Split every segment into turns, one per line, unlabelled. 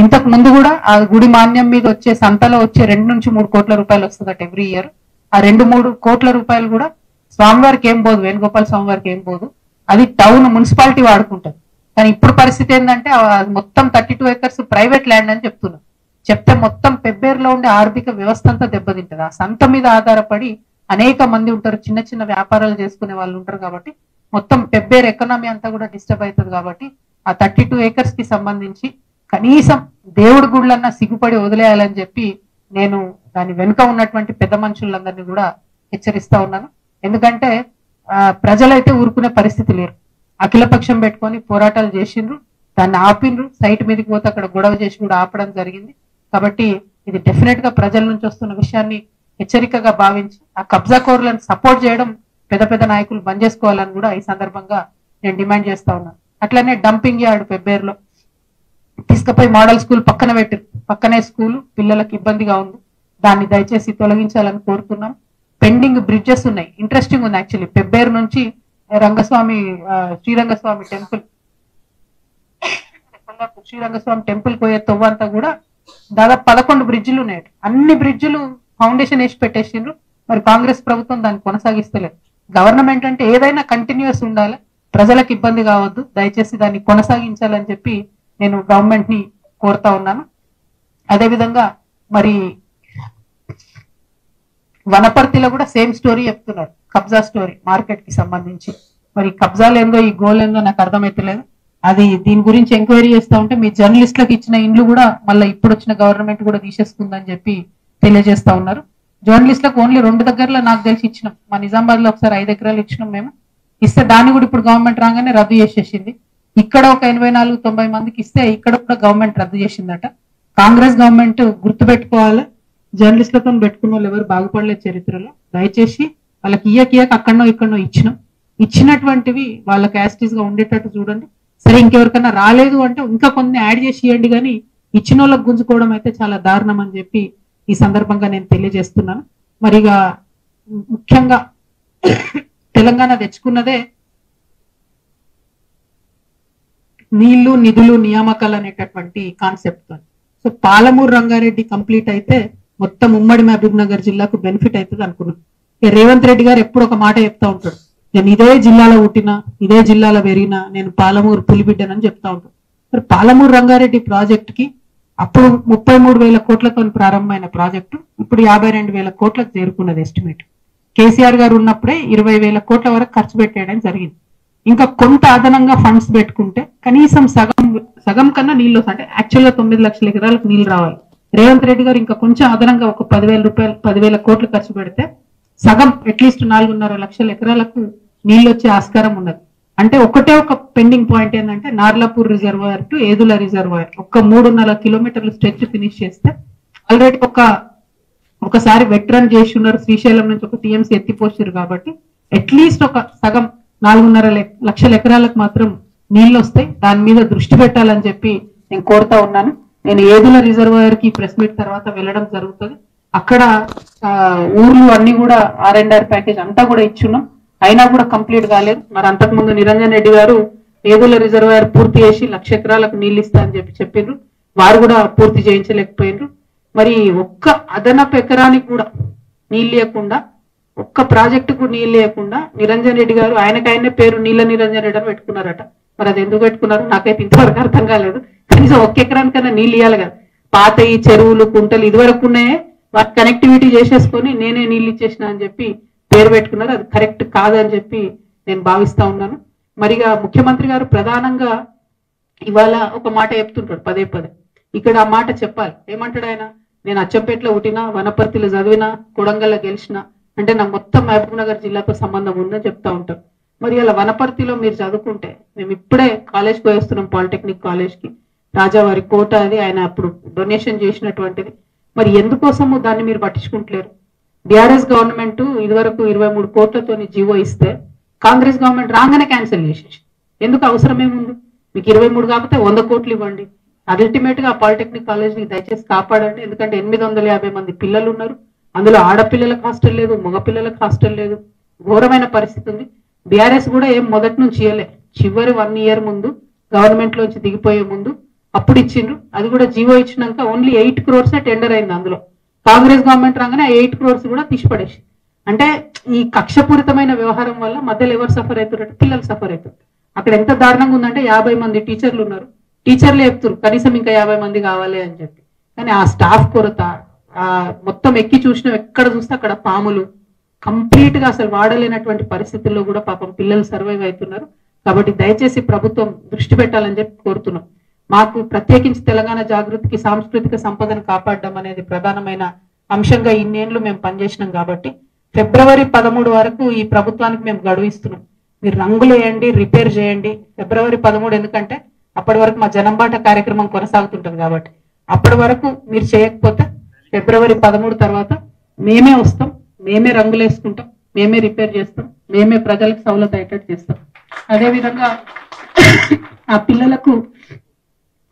ఇంతకు ముందు కూడా ఆ గుడి మాన్యం మీద వచ్చే సంతలో వచ్చే 2 నుంచి 3 కోట్ల రూపాయలు వస్తుందట ఎవ్రీ ఇయర్. ఆ 2-3 కోట్ల రూపాయలు కూడా స్వామివారికి ఏం పోదు, వేణుగోపాల స్వామివారికి ఏం పోదు, అది టౌన్ మున్సిపాలిటీ వాడుకుంటది. కానీ ఇప్పుడు పరిస్థితి ఏంటంటే మొత్తం 32 acres ప్రైవేట్ ల్యాండ్ అని చెప్తున్నారు. చెప్తే మొత్తం పెబ్బేరులో ఉండే ఆర్థిక వ్యవస్థ అంతా దెబ్బతింటది. ఆ సంత మీద ఆధారపడి అనేక మంది ఉంటారు, చిన్న చిన్న వ్యాపారాలు చేసుకునే వాళ్ళు ఉంటారు. కాబట్టి మొత్తం పెబ్బేరు ఎకనామీ అంతా కూడా డిస్టర్బ్ అవుతుంది. కాబట్టి ఆ 32 acres కి సంబంధించి కనీసం దేవుడి గుళ్ళన్నా సిగ్గుపడి వదిలేయాలని చెప్పి నేను దాని వెనుక ఉన్నటువంటి పెద్ద మనుషులందరినీ కూడా హెచ్చరిస్తా ఉన్నాను. ఎందుకంటే ప్రజలైతే ఊరుకునే పరిస్థితి లేరు. అఖిలపక్షం పెట్టుకొని పోరాటాలు చేసిండ్రు, దాన్ని ఆపిండ్రు, సైట్ మీదకి పోతే అక్కడ గొడవ చేసి కూడా ఆపడం జరిగింది. కాబట్టి ఇది డెఫినెట్ గా ప్రజల నుంచి వస్తున్న విషయాన్ని హెచ్చరికగా భావించి ఆ కబ్జా కోర్లను సపోర్ట్ చేయడం పెద్ద పెద్ద నాయకులు బంద్ చేసుకోవాలని కూడా ఈ సందర్భంగా నేను డిమాండ్ చేస్తా ఉన్నాను. అట్లనే డంపింగ్ యార్డ్ పెబ్బేరులో తీసుకుపోయి మోడల్ స్కూల్ పక్కన పెట్టారు, పక్కనే స్కూల్, పిల్లలకు ఇబ్బందిగా ఉంది, దాన్ని దయచేసి తొలగించాలని కోరుతున్నాం. పెండింగ్ బ్రిడ్జెస్ ఉన్నాయి, ఇంట్రెస్టింగ్ ఉంది యాక్చువల్లీ. పెబ్బేరు నుంచి రంగస్వామి శ్రీరంగస్వామి టెంపుల్, శ్రీరంగస్వామి టెంపుల్ పోయే తొవ్వంతా కూడా దాదాపు 11 బ్రిడ్జిలు ఉన్నాయి. అన్ని బ్రిడ్జిలు ఫౌండేషన్ వేసి పెట్టేసిండ్రు. మరి కాంగ్రెస్ ప్రభుత్వం దాన్ని కొనసాగిస్తలేదు. గవర్నమెంట్ అంటే ఏదైనా కంటిన్యూస్ ఉండాలి, ప్రజలకు ఇబ్బంది కావద్దు, దయచేసి దాన్ని కొనసాగించాలని చెప్పి నేను గవర్నమెంట్ ని కోరుతా ఉన్నాను. అదేవిధంగా మరి వనపర్తిలో కూడా సేమ్ స్టోరీ చెప్తున్నారు, కబ్జా స్టోరీ మార్కెట్ కి సంబంధించి. మరి కబ్జాలు ఏందో ఈ గోల్ ఏందో నాకు అర్థమైతలేదు. అది దీని గురించి ఎంక్వైరీ చేస్తా ఉంటే మీ జర్నలిస్టులకు ఇచ్చిన ఇండ్లు కూడా మళ్ళీ ఇప్పుడు వచ్చిన గవర్నమెంట్ కూడా తీసేసుకుందని చెప్పి తెలియజేస్తా ఉన్నారు. జర్నలిస్టులకు ఓన్లీ 2 దగ్గరలో నాకు తెలిసి ఇచ్చినాం. మా నిజామాబాద్ లో ఒకసారి 5 ఎకరాలు ఇచ్చినాం మేము. ఇస్తే దాన్ని కూడా ఇప్పుడు గవర్నమెంట్ రాగానే రద్దు చేసేసింది. ఇక్కడ ఒక 84-90 మందికి ఇస్తే ఇక్కడ కూడా గవర్నమెంట్ రద్దు చేసిందట. కాంగ్రెస్ గవర్నమెంట్ గుర్తుపెట్టుకోవాలి, జర్నలిస్టులతో పెట్టుకున్న వాళ్ళు ఎవరు బాగుపడలేదు చరిత్రలో. దయచేసి వాళ్ళకి ఇయ్యక అక్కడనో ఇక్కడనో ఇచ్చినటువంటివి వాళ్ళకి యాస్టీస్ గా ఉండేటట్టు చూడండి. సరే ఇంకెవరికన్నా రాలేదు అంటే ఇంకా కొన్ని యాడ్ చేసి ఇవ్వండి, కానీ ఇచ్చిన వాళ్ళకి గుంజుకోవడం అయితే చాలా దారుణం అని చెప్పి ఈ సందర్భంగా నేను తెలియజేస్తున్నాను. మరిగా ముఖ్యంగా తెలంగాణ తెచ్చుకున్నదే నీళ్లు, నిధులు, నియామకాలు అనేటటువంటి concept. So Palamuru Rangareddy complete అయితే మొత్తం ఉమ్మడి మహబూబ్ నగర్ జిల్లాకు బెనిఫిట్ అవుతుంది అనుకున్నాం. రేవంత్ రెడ్డి గారు ఎప్పుడు ఒక మాట చెప్తా ఉంటాడు, నేను ఇదే జిల్లాలో పుట్టినా, ఇదే జిల్లాలో పెరిగినా, నేను పాలమూరు పులిబిడ్డనని చెప్తా ఉంటాడు. మరి పాలమూరు రంగారెడ్డి ప్రాజెక్ట్ కి అప్పుడు 33,000 కోట్లతో ప్రారంభమైన ప్రాజెక్టు ఇప్పుడు 52,000 కోట్లకు చేరుకున్నది ఎస్టిమేట్. కేసీఆర్ గారు ఉన్నప్పుడే 20,000 కోట్ల వరకు ఖర్చు పెట్టేయడం జరిగింది. ఇంకా కొంత అదనంగా ఫండ్స్ పెట్టుకుంటే కనీసం సగం కన్నా నీళ్ళు వస్తాయి. అంటే యాక్చువల్ గా 9 లక్షల ఎకరాలకు నీళ్లు రావాలి. రేవంత్ రెడ్డి గారు ఇంకా కొంచెం అదనంగా ఒక 10,000 కోట్లు ఖర్చు పెడితే సగం అట్లీస్ట్ 4.5 లక్షల ఎకరాలకు నీళ్ళు వచ్చే ఆస్కారం ఉన్నది. అంటే ఒకటే ఒక పెండింగ్ పాయింట్ ఏంటంటే Narlapur reservoir to Yedula reservoir ఒక 3.5 కిలోమీటర్ల స్ట్రెచ్ ఫినిష్ చేస్తే ఆల్రెడీ ఒకసారి వెట్రన్ చేసి ఉన్నారు. శ్రీశైలం నుంచి ఒక టీఎంసీ ఎత్తిపోసారు. కాబట్టి అట్లీస్ట్ ఒక సగం 4.5 లక్షల ఎకరాలకు మాత్రం నీళ్ళు వస్తాయి. దాని మీద దృష్టి పెట్టాలని చెప్పి నేను కోరుతా ఉన్నాను. నేను ఏదుల రిజర్వాయర్ కి ప్రెస్ మీట్ తర్వాత వెళ్ళడం జరుగుతుంది. అక్కడ ఊర్లు అన్ని కూడా R&R ప్యాకేజ్ అంతా కూడా ఇచ్చున్నాం, అయినా కూడా కంప్లీట్ కాలేదు. మరి అంతకుముందు నిరంజన్ రెడ్డి గారు ఏదుల రిజర్వాయర్ పూర్తి చేసి 1,00,000 ఎకరాలకు నీళ్ళు ఇస్తా అని చెప్పారు. వారు కూడా పూర్తి చేయించలేకపోయినారు. మరి ఒక్క అదనపు ఎకరానికి కూడా నీళ్ళు లేకుండా, ఒక్క ప్రాజెక్టుకు నీళ్ళు లేకుండా నిరంజన్ రెడ్డి గారు ఆయనకైనా పేరు నీళ్ళ నిరంజన్ రెడ్డి అని పెట్టుకున్నారట. మరి అది ఎందుకు పెట్టుకున్నారు నాకైతే ఇంతవరకు అర్థం కాలేదు. కనీసం ఒక్క ఎకరానికైనా నీళ్ళు ఇవ్వాలి కదా. పాత ఈ చెరువులు, కుంటలు ఇదివరకు ఉన్నాయే వాటి కనెక్టివిటీ చేసేసుకొని నేనే నీళ్ళు ఇచ్చేసిన అని చెప్పి పేరు పెట్టుకున్నారు. అది కరెక్ట్ కాదని చెప్పి నేను భావిస్తా ఉన్నాను. మరిగా ముఖ్యమంత్రి గారు ప్రధానంగా ఇవాళ ఒక మాట చెప్తుంటాడు పదే. ఇక్కడ ఆ మాట చెప్పాలి. ఏమంటాడు ఆయన, నేను అచ్చంపేటలో పుట్టినా, వనపర్తిలో చదివినా, కొడంగల్లో గెలిచిన, అంటే నాకు మొత్తం మహబూబ్ నగర్ జిల్లాతో సంబంధం ఉందని చెప్తా ఉంటారు. మరి అలా వనపర్తిలో మీరు చదువుకుంటే, మేము ఇప్పుడే కాలేజ్కి వేస్తున్నాం, పాలిటెక్నిక్ కాలేజ్కి, రాజావారి కోట అది ఆయన అప్పుడు డొనేషన్ చేసినటువంటిది. మరి ఎందుకోసము దాన్ని మీరు పట్టించుకుంటలేరు? బీఆర్ఎస్ గవర్నమెంట్ ఇదివరకు 23 కోట్లతో జీవో ఇస్తే కాంగ్రెస్ గవర్నమెంట్ రాగానే క్యాన్సిల్ చేసేసి, ఎందుకు అవసరం ఏముంది? మీకు 23 కాకపోతే 100 కోట్లు ఇవ్వండి. అల్టిమేట్ గా పాలిటెక్నిక్ కాలేజ్ ని దయచేసి కాపాడండి. ఎందుకంటే 850 మంది పిల్లలు ఉన్నారు. అందులో ఆడపిల్లలకు హాస్టల్ లేదు, మగపిల్లలకు హాస్టల్ లేదు. ఘోరమైన పరిస్థితి ఉంది. బీఆర్ఎస్ కూడా ఏం మొదటి నుంచి ఇవ్వలే. చివరి 1 ఇయర్ ముందు గవర్నమెంట్ లోంచి దిగిపోయే ముందు అప్పుడు ఇచ్చిండ్రు. అది కూడా జీవో ఇచ్చినాక ఓన్లీ 8 crores టెండర్ అయింది. అందులో కాంగ్రెస్ గవర్నమెంట్ రాగానే 8 crores కూడా తీసిపడేసి. అంటే ఈ కక్షపూరితమైన వ్యవహారం వల్ల మధ్యలో ఎవరు సఫర్ అవుతారు? పిల్లలు సఫర్ అవుతారు. అక్కడ ఎంత దారుణంగా ఉందంటే 50 మంది టీచర్లు ఉన్నారు. టీచర్లు చెప్తారు కనీసం ఇంకా 50 మంది కావాలి అని చెప్పి. కానీ ఆ స్టాఫ్ కొరత, ఆ మొత్తం ఎక్కి చూసిన ఎక్కడ చూస్తే అక్కడ పాములు, కంప్లీట్ గా అసలు వాడలేనటువంటి పరిస్థితుల్లో కూడా పాపం పిల్లలు సర్వైవ్ అవుతున్నారు. కాబట్టి దయచేసి ప్రభుత్వం దృష్టి పెట్టాలని చెప్పి కోరుతున్నాం. మాకు ప్రత్యేకించి తెలంగాణ జాగృతికి సాంస్కృతిక సంపదను కాపాడడం అనేది ప్రధానమైన అంశంగా ఇన్నేళ్లు మేము పనిచేసినాం. కాబట్టి February 13 వరకు ఈ ప్రభుత్వానికి మేము గడువు ఇస్తున్నాం. మీరు రంగులు వేయండి, రిపేర్ చేయండి. February 13 ఎందుకంటే అప్పటి వరకు మా జనంబాట కార్యక్రమం కొనసాగుతుంటది. కాబట్టి అప్పటి వరకు మీరు చేయకపోతే February 13 తర్వాత మేమే వస్తాం, మేమే రంగులు వేసుకుంటాం, మేమే రిపేర్ చేస్తాం, మేమే ప్రజలకు సౌలత అయ్యేటట్టు చేస్తాం. అదేవిధంగా ఆ పిల్లలకు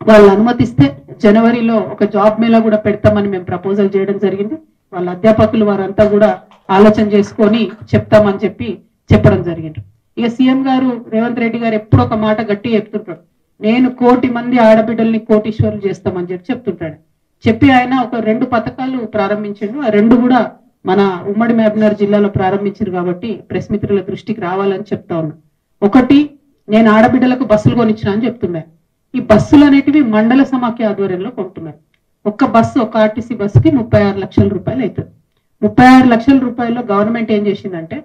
వాళ్ళు అనుమతిస్తే జనవరిలో ఒక జాబ్ మేళా కూడా పెడతామని మేము ప్రపోజల్ చేయడం జరిగింది. వాళ్ళ అధ్యాపకులు వారంతా కూడా ఆలోచన చేసుకొని చెప్తామని చెప్పడం జరిగింది. ఇక సీఎం గారు రేవంత్ రెడ్డి గారు ఎప్పుడు ఒక మాట గట్టి చెప్తుంటాడు, నేను 1 కోటి మంది ఆడబిడ్డల్ని కోటీశ్వరులు చేస్తామని చెప్తుంటాడు. చెప్పి ఆయన ఒక 2 పథకాలు ప్రారంభించాడు. ఆ 2 కూడా మన ఉమ్మడి మహబూబ్నగర్ జిల్లాలో ప్రారంభించారు. కాబట్టి ప్రెస్ మిత్రుల దృష్టికి రావాలని చెప్తా ఉన్నా. ఒకటి, నేను ఆడబిడ్డలకు బస్సులు కొనిచ్చిన అని చెప్తున్నాను. ఈ బస్సులు అనేటివి మండల సమాఖ్య ఆధ్వర్యంలో కొంటున్నారు. ఒక్క బస్సు, ఒక ఆర్టీసీ బస్సుకి 36 లక్షల రూపాయలు అవుతుంది. 36 లక్షల రూపాయల్లో గవర్నమెంట్ ఏం చేసిందంటే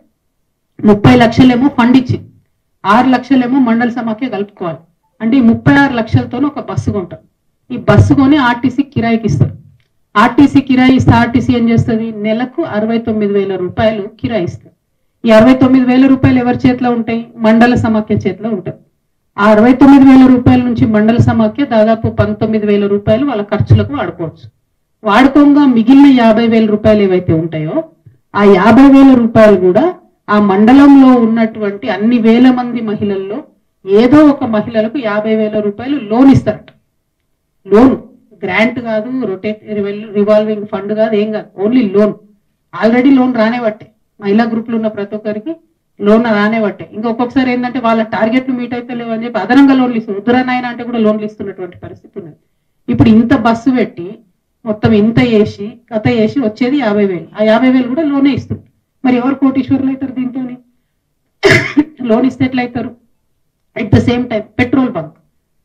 30 లక్షలేమో ఫండ్ ఇచ్చింది, 6 లక్షలేమో మండల సమాఖ్య కలుపుకోవాలి. అంటే ఈ 36 లక్షలతోనే ఒక బస్సు కొంటారు. ఈ బస్సు కొని ఆర్టీసీ కిరాయికి ఇస్తారు. ఆర్టీసీ కిరాయి ఇస్తే ఆర్టీసీ ఏం చేస్తుంది? నెలకు 69,000 రూపాయలు కిరాయి ఇస్తారు. ఈ 69,000 రూపాయలు ఎవరి చేతిలో ఉంటాయి? మండల సమాఖ్య చేతిలో ఉంటాయి. ఆ 69,000 రూపాయల నుంచి మండల సమాఖ్య దాదాపు 19,000 రూపాయలు వాళ్ళ ఖర్చులకు వాడుకోవచ్చు. వాడుకోగా మిగిలిన 50,000 రూపాయలు ఏవైతే ఉంటాయో ఆ 50,000 రూపాయలు కూడా ఆ మండలంలో ఉన్నటువంటి అన్ని వేల మంది మహిళల్లో ఏదో ఒక మహిళలకు 50,000 రూపాయలు లోన్ ఇస్తారట. లోన్, గ్రాంట్ కాదు, రివాల్వింగ్ ఫండ్ కాదు, ఏం కాదు, ఓన్లీ లోన్. ఆల్రెడీ లోన్ రానేవట్టే, మహిళా గ్రూపులు ఉన్న ప్రతి ఒక్కరికి లోన్ రానేవట్టే. ఇంకా ఒక్కొక్కసారి ఏంటంటే వాళ్ళ టార్గెట్లు మీట్ అయితే లేవు అని చెప్పి అదనంగా లోన్లు ఇస్తారు. ఉద్దురనాయన అంటే కూడా లోన్లు ఇస్తున్నటువంటి పరిస్థితి ఉన్నది. ఇప్పుడు ఇంత బస్సు పెట్టి మొత్తం ఇంత వేసి కథ వేసి వచ్చేది 50,000. ఆ 50,000 కూడా లోనే ఇస్తుంది. మరి ఎవరు కోటీశ్వరులు అవుతారు దీంతో? లోన్ ఇస్తే ఎట్లయితారు? At the same time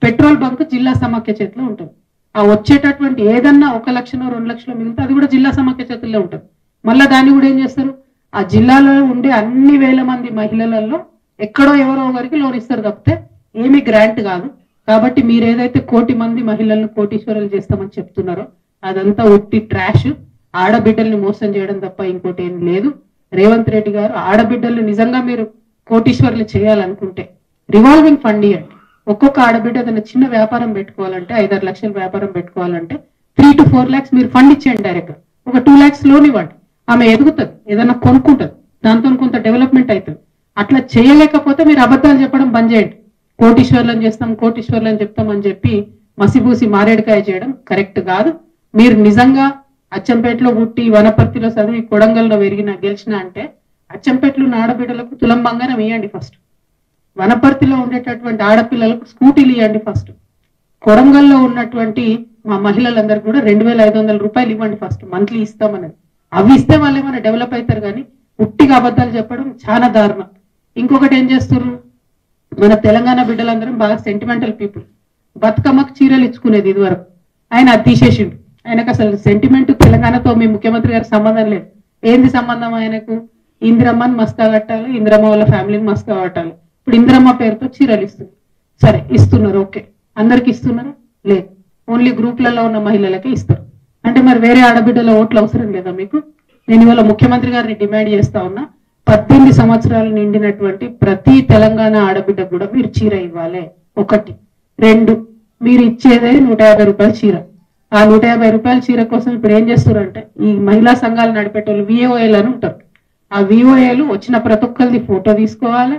petrol bunk జిల్లా సమాఖ్య చేతిలో ఉంటుంది. ఆ వచ్చేటటువంటి ఏదన్నా 1 లక్షనో 2 లక్షలో మిగిలితే అది కూడా జిల్లా సమాఖ్య చేతుల్లో ఉంటుంది. మళ్ళీ దాన్ని కూడా ఏం చేస్తారు? ఆ జిల్లాలో ఉండే అన్ని వేల మంది మహిళలలో ఎక్కడో ఎవరో ఒకరికి లోన్ ఇస్తారు తప్పితే ఏమీ గ్రాంట్ కాదు. కాబట్టి మీరు ఏదైతే 1 కోటి మంది మహిళలను కోటీశ్వరులు చేస్తామని చెప్తున్నారో అదంతా ఉట్టి ట్రాష్. ఆడబిడ్డల్ని మోసం చేయడం తప్ప ఇంకోటి ఏం లేదు. రేవంత్ రెడ్డి గారు ఆడబిడ్డల్ని నిజంగా మీరు కోటీశ్వరులు చేయాలనుకుంటే రివాల్వింగ్ ఫండ్ ఇవ్వండి. ఒక్కొక్క ఆడబిడ్డ ఏదైనా చిన్న వ్యాపారం పెట్టుకోవాలంటే 5-6 లక్షల వ్యాపారం పెట్టుకోవాలంటే 3 to 4 lakhs మీరు ఫండ్ ఇచ్చేయండి. డైరెక్ట్ ఒక 2 lakhs లోన్ ఇవ్వండి. ఆమె ఎదుగుతుంది, ఏదైనా కొనుక్కుంటుంది, దాంతో కొంత డెవలప్మెంట్ అవుతుంది. అట్లా చేయలేకపోతే మీరు అబద్ధాలు చెప్పడం బంద్ చేయండి. కోటీశ్వర్లను చెప్తామని చెప్పి మసిబూసి మారేడుకాయ చేయడం కరెక్ట్ కాదు. మీరు నిజంగా అచ్చంపేటలో పుట్టి వనపర్తిలో చదివి కొడంగల్లో గెలిచిన అంటే అచ్చంపేటలో ఉన్న ఆడబిడ్డలకు తులం బంగారం ఇవ్వండి ఫస్ట్. వనపర్తిలో ఉండేటటువంటి ఆడపిల్లలకు స్కూటీలు ఇవ్వండి ఫస్ట్. కొడంగల్లో ఉన్నటువంటి మా మహిళలందరికీ కూడా 2,500 రూపాయలు ఇవ్వండి ఫస్ట్, మంత్లీ ఇస్తామన్నది. అవి ఇస్తే వాళ్ళు ఏమైనా డెవలప్ అవుతారు. కానీ ఉట్టిగా అబద్ధాలు చెప్పడం చాలా దారుణం. ఇంకొకటి ఏం చేస్తారు, మన తెలంగాణ బిడ్డలందరం బాగా సెంటిమెంటల్ పీపుల్. బతుకమ్మకు చీరలు ఇచ్చుకునేది ఇదివరకు, ఆయన అది తీసేసిండు. ఆయనకు అసలు సెంటిమెంట్ తెలంగాణతో మీ ముఖ్యమంత్రి గారికి సంబంధం లేదు. ఏంది సంబంధం ఆయనకు? ఇందిరమ్మని మస్కా కట్టాలి, ఇందిరమ్మ వాళ్ళ ఫ్యామిలీని మస్కా కట్టాలి. ఇప్పుడు ఇందిరమ్మ పేరుతో చీరలు ఇస్తుంది. సరే ఇస్తున్నారు, ఓకే. అందరికి ఇస్తున్నారు? లేదు, ఓన్లీ గ్రూప్లలో ఉన్న మహిళలకే ఇస్తారు. అంటే మరి వేరే ఆడబిడ్డల ఓట్లు అవసరం లేదా మీకు? నేను ఇవాళ ముఖ్యమంత్రి గారిని డిమాండ్ చేస్తా ఉన్నా, 18 సంవత్సరాలు నిండినటువంటి ప్రతి తెలంగాణ ఆడబిడ్డ కూడా మీరు చీర ఇవ్వాలి. 1. 2, మీరు ఇచ్చేదే 150 రూపాయల చీర. ఆ 150 రూపాయల చీర కోసం ఇప్పుడు ఏం చేస్తారంటే ఈ మహిళా సంఘాలు నడిపేటోళ్ళు VOAలు అని ఉంటారు. ఆ VOAలు వచ్చిన ప్రతి ఒక్కరిది ఫోటో తీసుకోవాలి,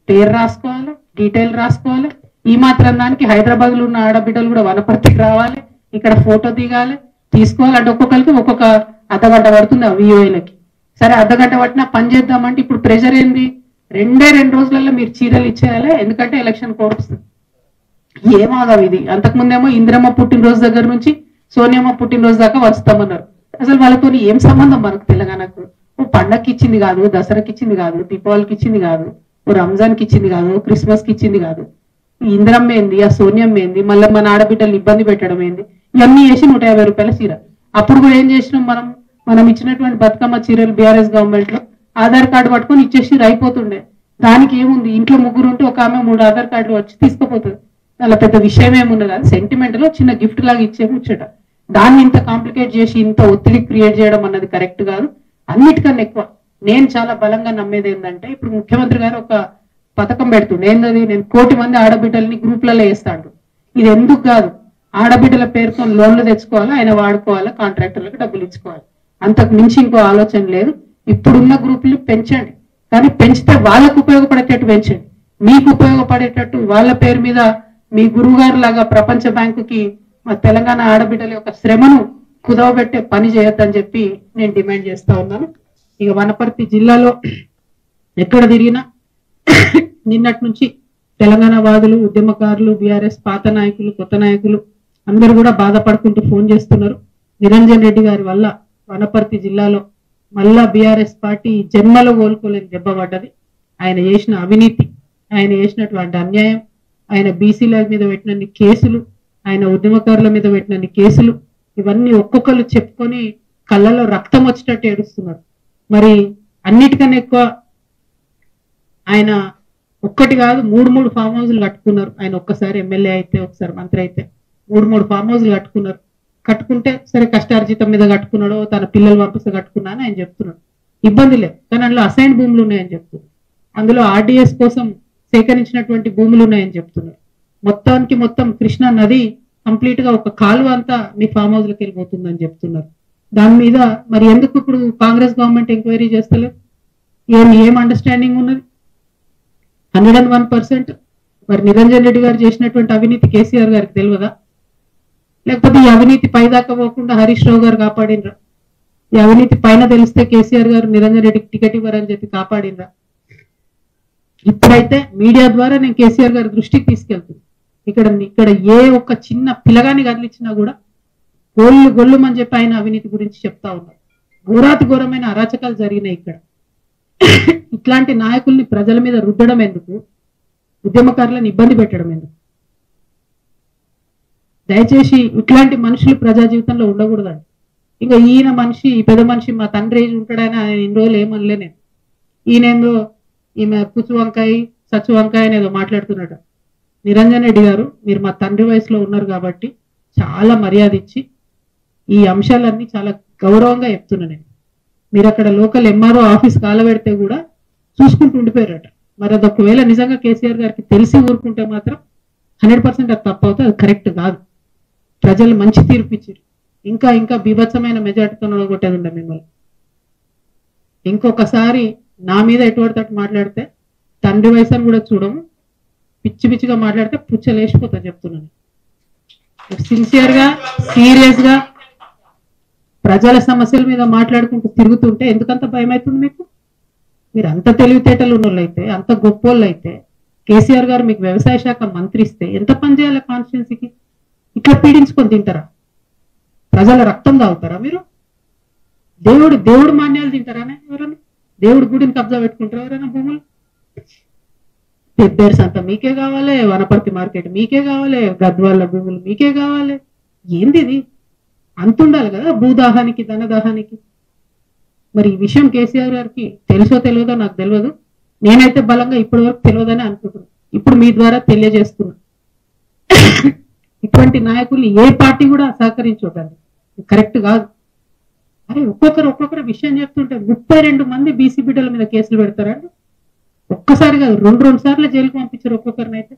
పేరు రాసుకోవాలి, డీటెయిల్ రాసుకోవాలి. ఈ మాత్రం దానికి హైదరాబాద్ లో ఉన్న ఆడబిడ్డలు కూడా వనపర్తికి రావాలి, ఇక్కడ ఫోటో దిగాలి, తీసుకోవాలి. అంటే ఒక్కొక్కరికి ఒక్కొక్క అర్ధగంట పడుతుంది ఆ VOAలకి. సరే అర్ధగంట పట్టినా పని చేద్దామంటే ఇప్పుడు ప్రెషర్ ఏంది? 2 రోజులలో మీరు చీరలు ఇచ్చేయాలి, ఎందుకంటే ఎలక్షన్ కోడ్ వస్తుంది. ఏమాగం ఇది. అంతకుముందేమో ఇందిరమ్మ పుట్టినరోజు దగ్గర నుంచి సోనియమ్మ పుట్టినరోజు దాకా వస్తామన్నారు. అసలు వాళ్ళతో ఏం సంబంధం మనకు తెలంగాణకు? ఓ పండగకి ఇచ్చింది కాదు, దసరాకి ఇచ్చింది కాదు, దీపావళికి ఇచ్చింది కాదు, ఓ రంజాన్కి ఇచ్చింది కాదు, క్రిస్మస్కి ఇచ్చింది కాదు. ఈ ఇందిరమ్మ ఏంది, ఆ సోనియమ్మ ఏంది, మళ్ళీ మన ఆడబిడ్డలు ఇబ్బంది పెట్టడం ఏంది, ఇవన్నీ చేసి 150 రూపాయల చీర. అప్పుడు కూడా ఏం చేసినాం మనం? మనం ఇచ్చినటువంటి బతుకమ్మ చీరలు బీఆర్ఎస్ గవర్నమెంట్ లో ఆధార్ కార్డు పట్టుకొని ఇచ్చేసి అయిపోతుండే. దానికి ఏముంది, ఇంట్లో ముగ్గురు ఉంటే ఒక ఆమె 3 ఆధార్ కార్డులు వచ్చి తీసుకుపోతుంది. అలా పెద్ద విషయం ఏమున్నది, అది సెంటిమెంట్ లో చిన్న గిఫ్ట్ లాగా ఇచ్చే ముచ్చట. దాన్ని ఇంత కాంప్లికేట్ చేసి ఇంత ఒత్తిడి క్రియేట్ చేయడం అన్నది కరెక్ట్ కాదు. అన్నిటికన్నా ఎక్కువ నేను చాలా బలంగా నమ్మేది ఏంటంటే, ఇప్పుడు ముఖ్యమంత్రి గారు ఒక పథకం పెడుతుండే. ఏంటది? నేను 1 కోటి మంది ఆడబిడ్డల్ని గ్రూప్లలో వేస్తాడు. ఇది ఎందుకు కాదు, ఆడబిడ్డల పేరుతో లోన్లు తెచ్చుకోవాలి, ఆయన వాడుకోవాలి, కాంట్రాక్టర్లకు డబ్బులు ఇచ్చుకోవాలి. అంతకు మించి ఇంకో ఆలోచన లేదు. ఇప్పుడున్న గ్రూపులు పెంచండి, కానీ పెంచితే వాళ్ళకు ఉపయోగపడేటట్టు పెంచండి. మీకు ఉపయోగపడేటట్టు వాళ్ళ పేరు మీద మీ గురువు గారు లాగా ప్రపంచ బ్యాంకుకి మా తెలంగాణ ఆడబిడ్డల యొక్క శ్రమను కుదవబెట్టే పని చేయొద్దని చెప్పి నేను డిమాండ్ చేస్తా ఉన్నాను. ఇక వనపర్తి జిల్లాలో ఎక్కడ తిరిగినా నిన్నటి నుంచి తెలంగాణ వాదులు, ఉద్యమకారులు, బీఆర్ఎస్ పాత నాయకులు, కొత్త నాయకులు అందరూ కూడా బాధపడుకుంటూ ఫోన్ చేస్తున్నారు. నిరంజన్ రెడ్డి గారి వల్ల వనపర్తి జిల్లాలో మళ్ళా బీఆర్ఎస్ పార్టీ జన్మలో కోలుకోలేని దెబ్బ పడ్డది. ఆయన చేసిన అవినీతి, ఆయన చేసినటువంటి అన్యాయం, ఆయన బీసీల మీద పెట్టినన్ని కేసులు, ఆయన ఉద్యమకారుల మీద పెట్టినన్ని కేసులు, ఇవన్నీ ఒక్కొక్కరు చెప్పుకొని కళ్ళలో రక్తం వచ్చేటట్టు ఏడుస్తున్నారు. మరి అన్నిటికన్నా ఎక్కువ ఆయన ఒక్కటి కాదు 3 ఫామ్ హౌస్లు కట్టుకున్నారు. ఆయన ఒక్కసారి ఎమ్మెల్యే అయితే, ఒకసారి మంత్రి అయితే 3 ఫామ్ హౌస్లు కట్టుకున్నారు. కట్టుకుంటే సరే కష్టార్జితం మీద కట్టుకున్నాడో, తన పిల్లలు పంపిస్తే కట్టుకున్నా అని ఆయన చెప్తున్నాడు. ఇబ్బంది లేదు, కానీ అందులో అసైన్ భూములు ఉన్నాయని చెప్తున్నారు. అందులో ఆర్డీఎస్ కోసం సేకరించినటువంటి భూములు ఉన్నాయని చెప్తున్నారు. మొత్తానికి మొత్తం కృష్ణా నది కంప్లీట్ గా ఒక కాలువ అంతా మీ ఫామ్ హౌస్ లకు వెళ్ళిపోతుందని చెప్తున్నారు. దాని మీద మరి ఎందుకు ఇప్పుడు కాంగ్రెస్ గవర్నమెంట్ ఎంక్వైరీ చేస్తలేదు? ఏం అండర్స్టాండింగ్ ఉన్నది? 101%. మరి నిరంజన్ రెడ్డి గారు చేసినటువంటి అవినీతి కేసీఆర్ గారికి తెలియదా? లేకపోతే ఈ అవినీతి పైదాకా పోకుండా హరీష్ రావు గారు కాపాడినరా? ఈ అవినీతి పైన తెలిస్తే కేసీఆర్ గారు నిరంజన్ రెడ్డికి టికెట్ ఇవ్వరని చెప్పి కాపాడినరా? ఇప్పుడైతే మీడియా ద్వారా నేను కేసీఆర్ గారి దృష్టికి తీసుకెళ్తుంది. ఇక్కడ ఏ ఒక్క చిన్న పిల్లగాని కదిలిచ్చినా కూడా గొల్లుమని చెప్పి ఆయన అవినీతి గురించి చెప్తా ఉన్నారు. ఘోరాతి ఘోరమైన అరాచకాలు జరిగినాయి ఇక్కడ. ఇట్లాంటి నాయకుల్ని ప్రజల మీద రుద్దడం ఎందుకు? ఉద్యమకారులను ఇబ్బంది పెట్టడం ఎందుకు? దయచేసి ఇట్లాంటి మనుషులు ప్రజా జీవితంలో ఉండకూడదండి. ఇంకా ఈయన మనిషి, ఈ పెద్ద మనిషి మా తండ్రి ఏజ్ ఉంటాడని ఆయన ఇన్ని రోజులు ఏమనలే నేను. ఈయనేందో ఈమె పుచ్చు వంకాయ సచ్చు వంకాయ అనేదో మాట్లాడుతున్నాడు. నిరంజన్ రెడ్డి గారు, మీరు మా తండ్రి వయసులో ఉన్నారు కాబట్టి చాలా మర్యాద ఇచ్చి ఈ అంశాలన్నీ చాలా గౌరవంగా చెప్తున్నా నేను. మీరు అక్కడ లోకల్ ఎంఆర్ఓ ఆఫీస్ కాలబెడితే కూడా చూసుకుంటూ ఉండిపోయారట. మరి అది ఒకవేళ నిజంగా కేసీఆర్ గారికి తెలిసి ఊరుకుంటే మాత్రం 100% అది తప్పు అవుతుంది, అది కరెక్ట్ కాదు. ప్రజలు మంచి తీర్పు ఇచ్చారు. ఇంకా బీభత్సమైన మెజార్టీతో కొట్టేది ఉండే మిమ్మల్ని. ఇంకొకసారి నా మీద ఎటువంటి తట్టు మాట్లాడితే తండ్రి వయసు అని కూడా చూడము, పిచ్చిగా మాట్లాడితే పుచ్చలేసిపోతా చెప్తున్నాను. సిన్సియర్ గా, సీరియస్ గా ప్రజల సమస్యల మీద మాట్లాడుకుంటూ తిరుగుతుంటే ఎందుకంత భయం అవుతుంది మీకు? మీరు అంత తెలివితేటలు ఉన్నోళ్ళైతే, అంత గొప్పోళ్ళు అయితే, కేసీఆర్ గారు మీకు వ్యవసాయ శాఖ మంత్రి ఇస్తే ఎంత పని చేయాలి కాన్స్టిట్యున్సీకి? ఇట్లా పీడించుకొని తింటారా? ప్రజల రక్తం తాగుతారా మీరు? దేవుడు మాన్యాలు తింటారానే ఎవరైనా? దేవుడి గుడిని కబ్జా పెట్టుకుంటారా ఎవరైనా భూములు? పెబ్బేర్స్ అంతా మీకే కావాలి, వనపర్తి మార్కెట్ మీకే కావాలి, గద్వాళ్ళ భూములు మీకే కావాలి. ఏంది ఇది? అంతుండాలి కదా భూదాహానికి, ధనదాహానికి. మరి ఈ విషయం కేసీఆర్ గారికి తెలుసో తెలియదో నాకు తెలియదు. నేనైతే బలంగా ఇప్పటి వరకు తెలియదని అనుకుంటున్నాను. ఇప్పుడు మీ ద్వారా తెలియజేస్తున్నా. ఇటువంటి నాయకుల్ని ఏ పార్టీ కూడా సహకరించకండి, కరెక్ట్ కాదు. అరే ఒక్కొక్కరు విషయం చెప్తుంటే 32 మంది బీసీ బిడ్డల మీద కేసులు పెడతారండి. ఒక్కసారి కాదు, 2 సార్లు జైలుకు పంపించారు ఒక్కొక్కరిని. అయితే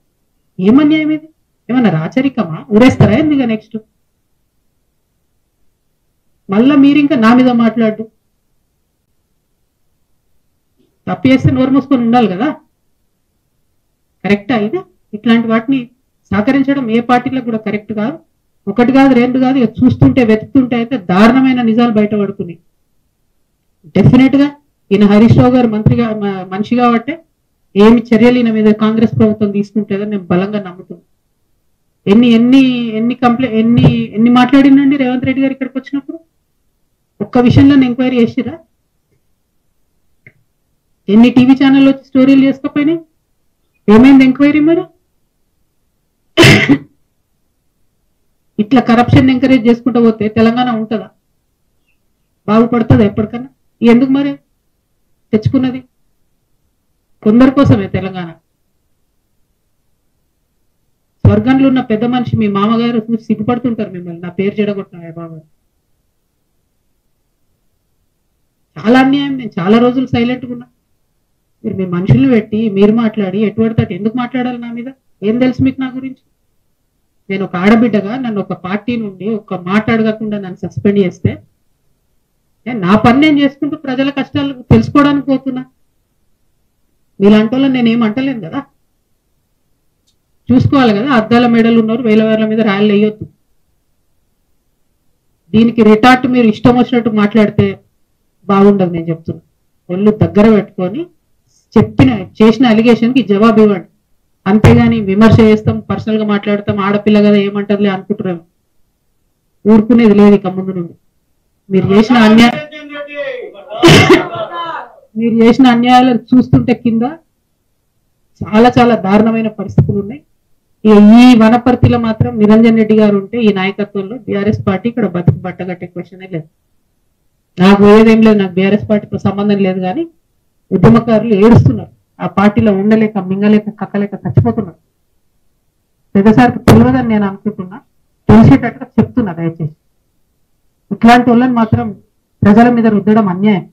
ఏమన్యాయం ఇది? ఏమన్నా రాచరికమా? ఊరేస్తారా ఎందుగా నెక్స్ట్? మళ్ళా మీరు ఇంకా నా మీద మాట్లాడు. తప్పు చేస్తే నోరు మూసుకొని ఉండాలి కదా. కరెక్టా ఇది? ఇట్లాంటి వాటిని సహకరించడం ఏ పార్టీలకు కూడా కరెక్ట్ కాదు. 1 కాదు 2 కాదు, ఇక చూస్తుంటే వెతుకుతుంటే అయితే దారుణమైన నిజాలు బయటపడుతున్నాయి. డెఫినెట్ గా ఈయన హరీష్ రావు గారు మనిషి కాబట్టి ఏమి చర్యలు ఈయన మీద కాంగ్రెస్ ప్రభుత్వం తీసుకుంటుందని నేను బలంగా నమ్ముతున్నాను. ఎన్ని ఎన్ని ఎన్ని ఎన్ని మాట్లాడిందండి రేవంత్ రెడ్డి గారు ఇక్కడికి వచ్చినప్పుడు? ఒక్క విషయంలో ఎంక్వైరీ చేసిరా? ఎన్ని టీవీ ఛానల్ వచ్చి స్టోరీలు చేసుకోపోయినాయి? ఏమైంది ఎంక్వైరీ మరి? ఇట్లా కరప్షన్ ఎంకరేజ్ చేసుకుంటూ పోతే తెలంగాణ ఉంటుందా? బాగుపడుతుందా ఎప్పటికన్నా? ఎందుకు మరి తెచ్చుకున్నది? కొందరి కోసమే తెలంగాణ. స్వర్గంలో ఉన్న పెద్ద మనిషి మీ మామగారు సిగ్గుపడుతుంటారు మిమ్మల్ని నా పేరు చెడగొట్టినా బాబు. చాలా అన్యాయం. నేను చాలా రోజులు సైలెంట్గా ఉన్నా. మీరు మీ మనుషుల్ని పెట్టి మీరు మాట్లాడి ఎటువంటి ఎందుకు మాట్లాడాలి నా మీద? ఏం తెలుసు మీకు నా గురించి? నేను ఒక ఆడబిడ్డగా నన్ను ఒక పార్టీ నుండి ఒక మాట్లాడకుండా నన్ను సస్పెండ్ చేస్తే నా పని నేను చేసుకుంటూ ప్రజల కష్టాలు తెలుసుకోవడానికి పోతున్నా. మీలాంటి వాళ్ళని నేనేం అంటలేను కదా. చూసుకోవాలి కదా, అద్దాల మెడలు ఉన్నారు, వేల వేల మీద రాయలు వేయొద్దు. దీనికి రిటార్ట్ మీరు ఇష్టం వచ్చినట్టు మాట్లాడితే బాగుండదు. నేను చెప్తున్నా, ఒళ్ళు దగ్గర పెట్టుకొని చేసిన అలిగేషన్కి జవాబు ఇవ్వండి. అంతేగాని విమర్శ చేస్తాం, పర్సనల్ గా మాట్లాడతాం, ఆడపిల్ల కదా ఏమంటారులే అనుకుంటున్నాము. ఊరుకునేది లేదు ఇక ముందు నుండి. మీరు చేసిన అన్యాయాలు చూస్తుంటే కింద చాలా చాలా దారుణమైన పరిస్థితులు ఉన్నాయి. ఈ వనపర్తిలో మాత్రం నిరంజన్ రెడ్డి గారు ఉంటే ఈ నాయకత్వంలో బీఆర్ఎస్ పార్టీ ఇక్కడ బతుకు బట్టగట్టే క్వశ్చనే లేదు. నాకు ఏదేం లేదు, నాకు బీఆర్ఎస్ పార్టీతో సంబంధం లేదు. కానీ ఉద్యమకారులు ఏడుస్తున్నారు, ఆ పార్టీలో ఉండలేక మింగలేక కక్కలేక చచ్చిపోతున్నారు. పెద్దసారికి తెలియదని నేను అనుకుంటున్నా, తెలిసేటట్టుగా చెప్తున్నా. దయచేసి ఇట్లాంటి వాళ్ళని మాత్రం ప్రజల మీద రుద్దడం అన్యాయం.